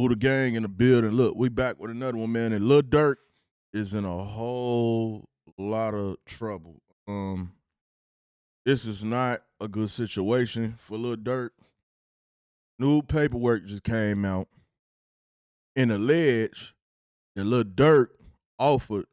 Buddha Gang in the building. Look, we back with another one, man. And Lil Durk is in a whole lot of trouble. This is not a good situation for Lil Durk. New paperwork just came out and alleged that Lil Durk offered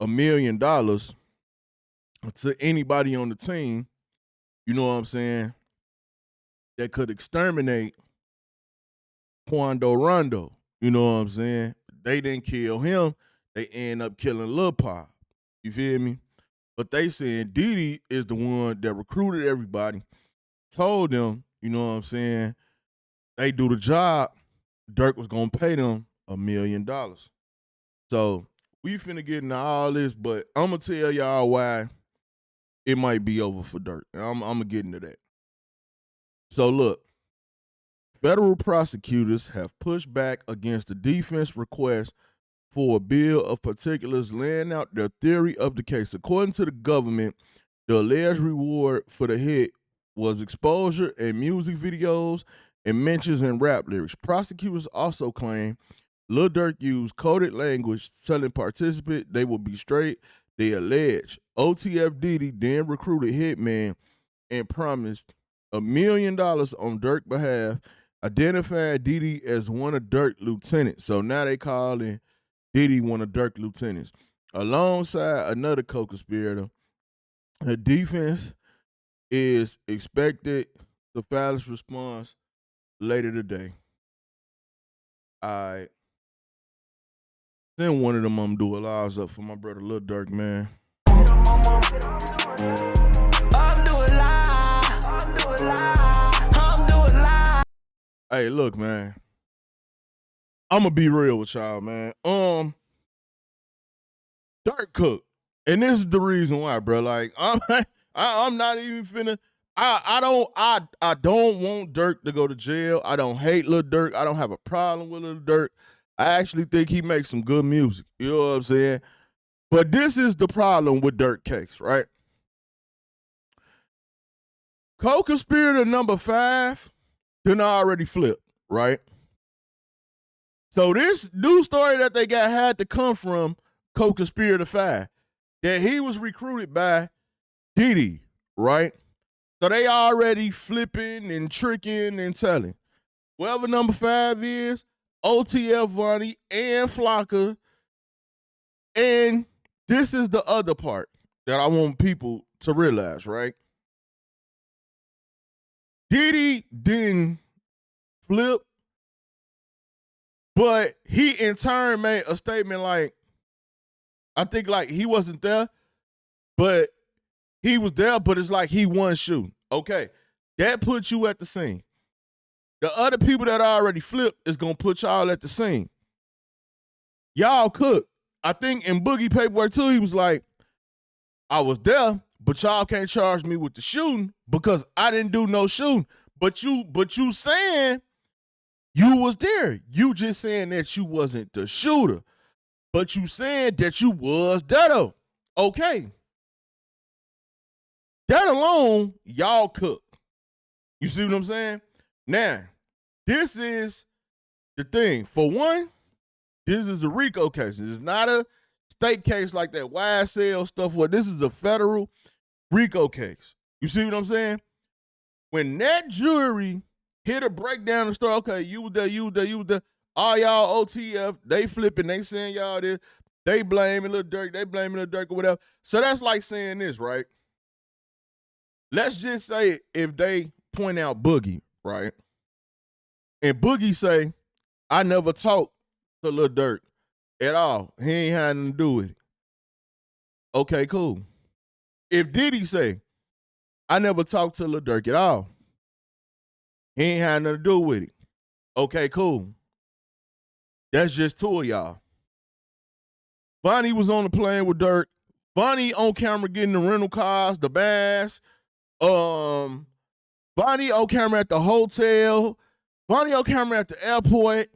$1 million to anybody on the team, you know what I'm saying, that could exterminate Quando Rondo. You know what I'm saying? They didn't kill him. They end up killing Lil Pop. You feel me? But they saying Diddy is the one that recruited everybody, told them, you know what I'm saying, they do the job, Durk was going to pay them $1 million. So we finna get into all this, but I'm going to tell y'all why it might be over for Durk. I'm going to get into that. So look, federal prosecutors have pushed back against the defense request for a bill of particulars laying out their theory of the case. According to the government, the alleged reward for the hit was exposure in music videos and mentions in rap lyrics. Prosecutors also claim Lil Durk used coded language telling participants they will be straight. They allege OTF Diddy then recruited Hitman and promised $1 million on Durk's behalf, identifying Diddy as one of Durk's lieutenants. So now they calling Diddy one of Durk's lieutenants. Alongside another co-conspirator, the defense is expected to file its response later today. All right. Then one of them I'm do a lives up for my brother Lil Durk, man. Hey, look, man. I'm gonna be real with y'all, man. Durk cook, and this is the reason why, bro. Like, I'm not even finna. I don't want Durk to go to jail. I don't hate Lil Durk. I don't have a problem with Lil Durk. I actually think he makes some good music. You know what I'm saying? But this is the problem with Durk case, right? Co-conspirator number 5 done already flipped, right? So this new story that they got had to come from co-conspirator 5, that he was recruited by Diddy, right? So they already flipping and tricking and telling. Whoever number 5 is, OTF Vonnie and Flocka. And this is the other part that I want people to realize, right? Diddy didn't flip, but he in turn made a statement like, I think like he wasn't there, but he was there, but it's like he wasn't shooting. Okay, that puts you at the scene. The other people that already flipped is going to put y'all at the scene. Y'all cook. I think in Boogie paperwork too, he was like, I was there, but y'all can't charge me with the shooting because I didn't do no shooting. But you saying you was there. You just saying that you wasn't the shooter. But you saying that you was there though. Okay. That alone, y'all cook. You see what I'm saying? Now, this is the thing. For one, this is a RICO case. It's not a state case like that YSL stuff. What this is a federal RICO case. You see what I'm saying? When that jury hit a breakdown and start, okay, you was there. All y'all OTF, they flipping, they saying y'all this, they blaming Lil Durk, or whatever. So that's like saying this, right? Let's just say if they point out Boogie, right? And Boogie say, I never talked to Lil Durk at all. He ain't had nothing to do with it. Okay, cool. If Diddy say, I never talked to Lil Durk at all. He ain't had nothing to do with it. Okay, cool. That's just 2 of y'all. Vonnie was on the plane with Durk. Vonnie on camera getting the rental cars, the bass. Vonnie on camera at the hotel. Vonnie on camera at the airport.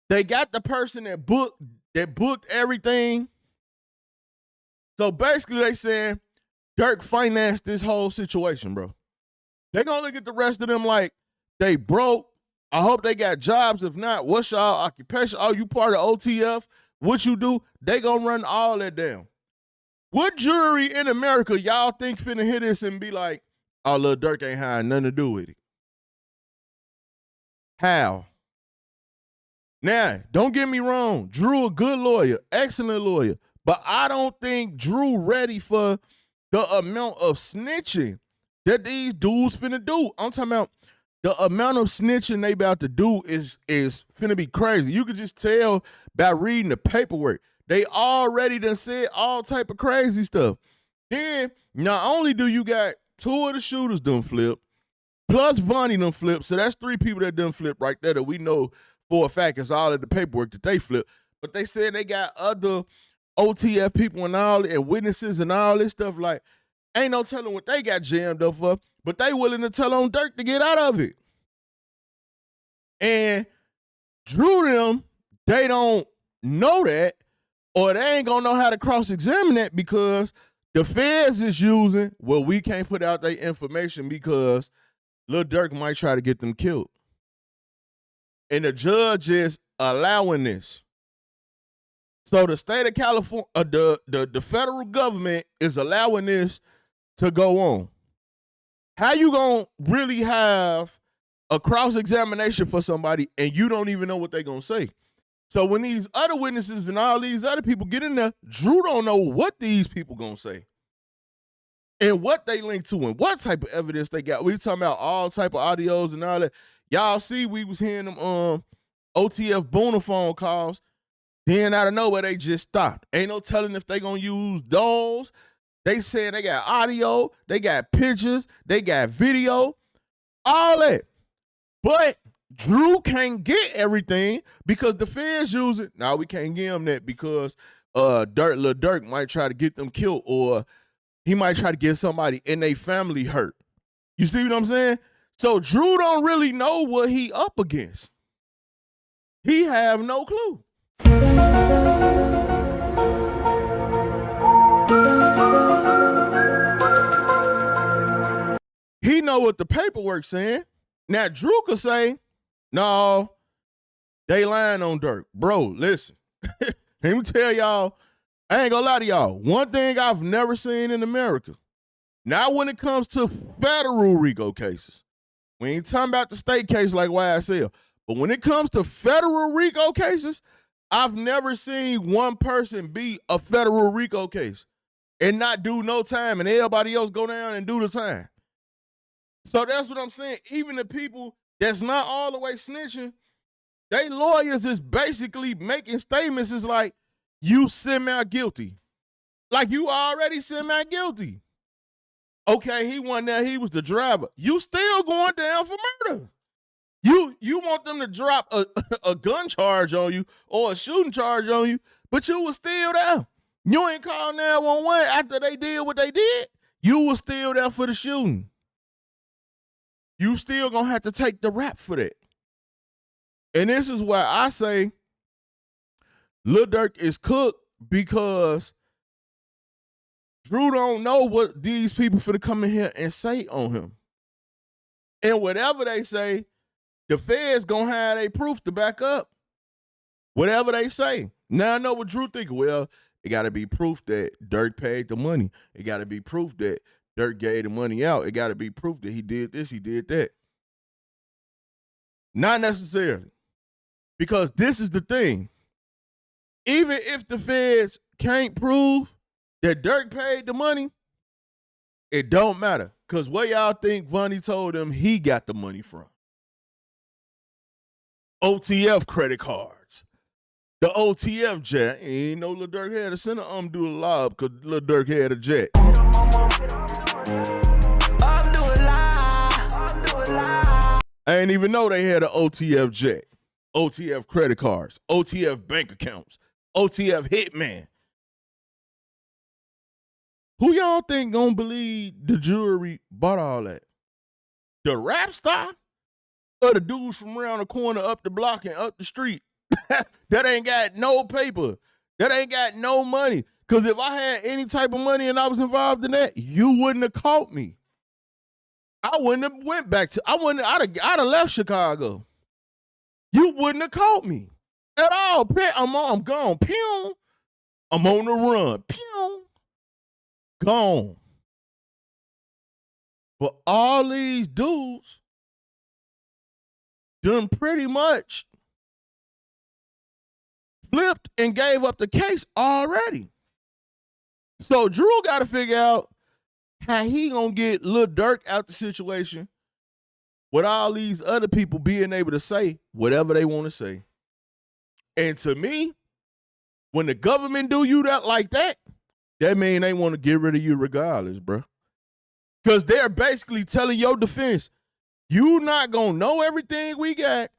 They got the person that booked everything. So basically they saying Durk financed this whole situation, bro. They're gonna look at the rest of them like they broke. I hope they got jobs. If not, what's y'all occupation? Oh, you part of OTF? What you do? They gonna run all that down. What jury in America y'all think finna hear this and be like, oh, Lil Durk ain't had nothing to do with it? How? Now, don't get me wrong. Drew a good lawyer, excellent lawyer. But I don't think Drew ready for the amount of snitching that these dudes finna do. I'm talking about the amount of snitching they about to do is finna be crazy. You could just tell by reading the paperwork. They already done said all type of crazy stuff. Then, not only do you got 2 of the shooters done flip, plus Vonnie done flip, so that's 3 people that done flip right there that we know for a fact it's all of the paperwork that they flip. But they said they got other OTF people and all, and witnesses and all this stuff. Like, ain't no telling what they got jammed up for, but they willing to tell on Durk to get out of it. And Drew them, they don't know that, or they ain't gonna know how to cross-examine that because the feds is using, well, we can't put out their information because Lil Durk might try to get them killed. And the judge is allowing this. So the state of California, the federal government is allowing this to go on. How you gonna really have a cross-examination for somebody and you don't even know what they're gonna say? So when these other witnesses and all these other people get in there, Drew don't know what these people gonna say and what they link to and what type of evidence they got. We talking about all type of audios and all that. Y'all see, we was hearing them OTF Boona phone calls. Then out of nowhere, they just stopped. Ain't no telling if they gonna use those. They said they got audio, they got pictures, they got video, all that. But Drew can't get everything because the feds use it. Now we can't give him that because Lil Durk might try to get them killed, or he might try to get somebody in their family hurt. You see what I'm saying? So Drew don't really know what he up against. He have no clue. He know what the paperwork's saying. Now Drew could say, no, they lying on Durk. Bro, listen. Let me tell y'all, I ain't gonna lie to y'all. One thing I've never seen in America, not when it comes to federal RICO cases. We ain't talking about the state case like YSL. But when it comes to federal RICO cases, I've never seen one person beat a federal RICO case and not do no time and everybody else go down and do the time. So that's what I'm saying. Even the people that's not all the way snitching, they lawyers is basically making statements. It's like, you semi-guilty. Like, you already semi-guilty. Okay, he wasn't there. He was the driver. You still going down for murder. You want them to drop a gun charge on you or a shooting charge on you, but you was still there. You ain't called 911 after they did what they did. You was still there for the shooting. You still gonna have to take the rap for that. And this is why I say Lil Durk is cooked, because Drew don't know what these people finna come in here and say on him. And whatever they say, the feds gonna have their proof to back up whatever they say. Now I know what Drew thinking. Well, it gotta be proof that Durk paid the money. It gotta be proof that Durk gave the money out. It gotta be proof that he did this, he did that. Not necessarily. Because this is the thing. Even if the feds can't prove that Durk paid the money, it don't matter. Because where y'all think Vonnie told them he got the money from? OTF credit cards. The OTF jet. Ain't no Lil Durk had to send an do a lob because Lil Durk had a jet. I ain't even know they had an OTF jet. OTF credit cards. OTF bank accounts. OTF hitman. Who y'all think gonna believe the jury bought all that? The rap star? Or the dudes from around the corner, up the block and up the street that ain't got no paper, that ain't got no money? Because if I had any type of money and I was involved in that, you wouldn't have caught me. I wouldn't have went back to, I'd have left Chicago. you wouldn't have caught me at all. I'm gone. Pew. I'm on the run. Pew. Gone. But all these dudes done pretty much flipped and gave up the case already. So Drew got to figure out how he gonna get Lil Durk out the situation with all these other people being able to say whatever they want to say. And to me, when the government do you that like that, that mean they want to get rid of you regardless, bro. Because they're basically telling your defense, you not gonna know everything we got,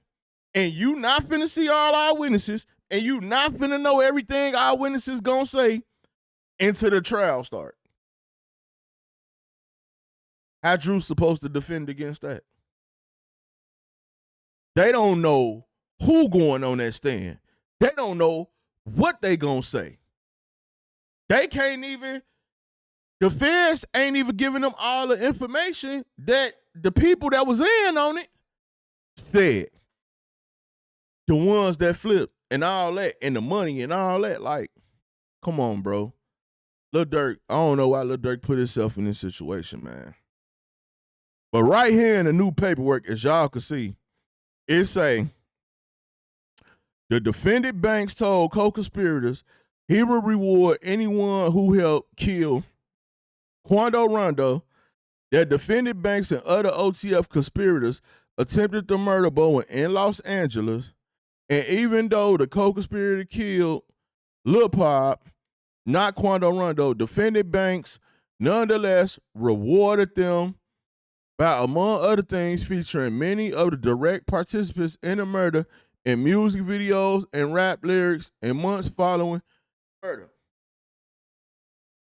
and you not finna see all our witnesses, and you not finna know everything our witnesses gonna say until the trial start. How Drew's supposed to defend against that? They don't know who going on that stand. They don't know what they gonna say. They can't even, the feds ain't even giving them all the information that the people that was in on it said. The ones that flipped and all that, and the money and all that. Like, come on, bro. Lil Durk, I don't know why Lil Durk put himself in this situation, man. But right here in the new paperwork, as y'all can see, it say, the defendant banks told co-conspirators he will reward anyone who helped kill Quando Rondo, that defendant banks and other OTF conspirators attempted to murder Bowen in Los Angeles. And even though the co-conspirator killed Lil Pop, not Quando Rondo, defendant banks nonetheless rewarded them by, among other things, featuring many of the direct participants in the murder in music videos and rap lyrics in months following murder.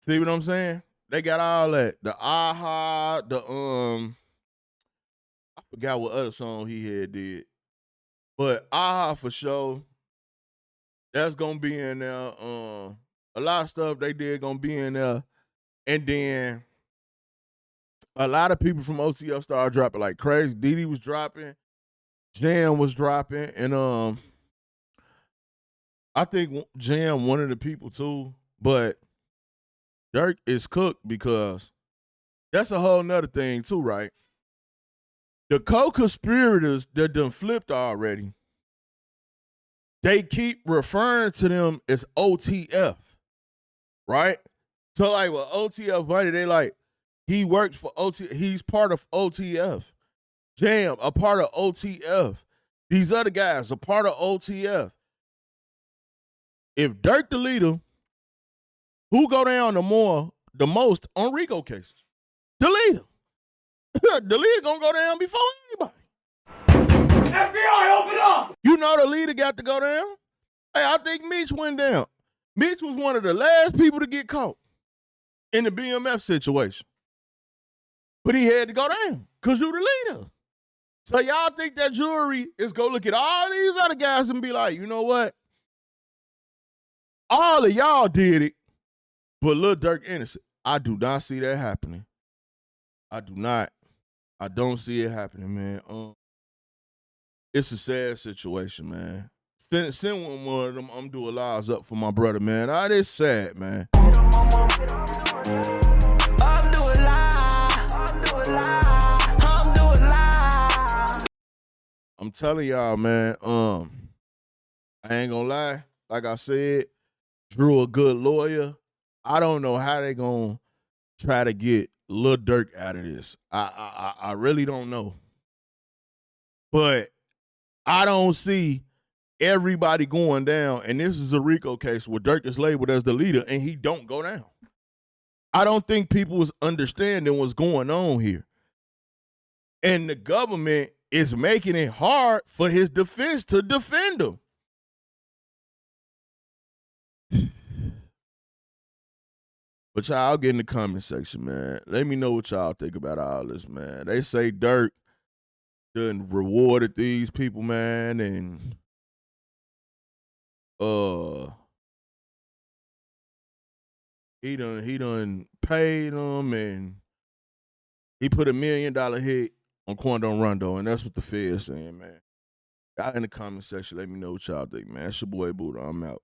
See what I'm saying? They got all that. The Aha, I forgot what other song he had did. But Aha for sure. That's gonna be in there. A lot of stuff they did gonna be in there. And then a lot of people from OTF started dropping like crazy. Diddy was dropping, Jam was dropping, and I think Jam one of the people too. But Durk is cooked because that's a whole nother thing too, right? The co-conspirators that done flipped already, they keep referring to them as OTF, right? So like with OTF money, they like, he works for OTF, he's part of OTF. Jam, a part of OTF. These other guys, a part of OTF. If Durk the leader, who go down the most on RICO cases? The leader. The leader gonna go down before anybody. FBI, open up! You know the leader got to go down. Hey, I think Meech went down. Meech was one of the last people to get caught in the BMF situation. But he had to go down because you the leader. So y'all think that jury is gonna look at all these other guys and be like, you know what? All of y'all did it, but Lil Durk innocent. I do not see that happening. I do not. I don't see it happening, man. It's a sad situation, man. Send one of them do a lives up for my brother, man. Ah, it's sad, man. I'm telling y'all, man. I ain't gonna lie. Like I said, Drew a good lawyer. I don't know how they gonna try to get Lil Durk out of this. I really don't know. But I don't see everybody going down, and this is a RICO case where Durk is labeled as the leader and he don't go down. I don't think people was understanding what's going on here. And the government is making it hard for his defense to defend him. But y'all get in the comment section, man. Let me know what y'all think about all this, man. They say Durk done rewarded these people, man, and he done paid them, and he put $1 million hit on Quando Rondo, and that's what the Fed's saying, man. Y'all in the comment section, let me know what y'all think, man. It's your boy Buddha. I'm out.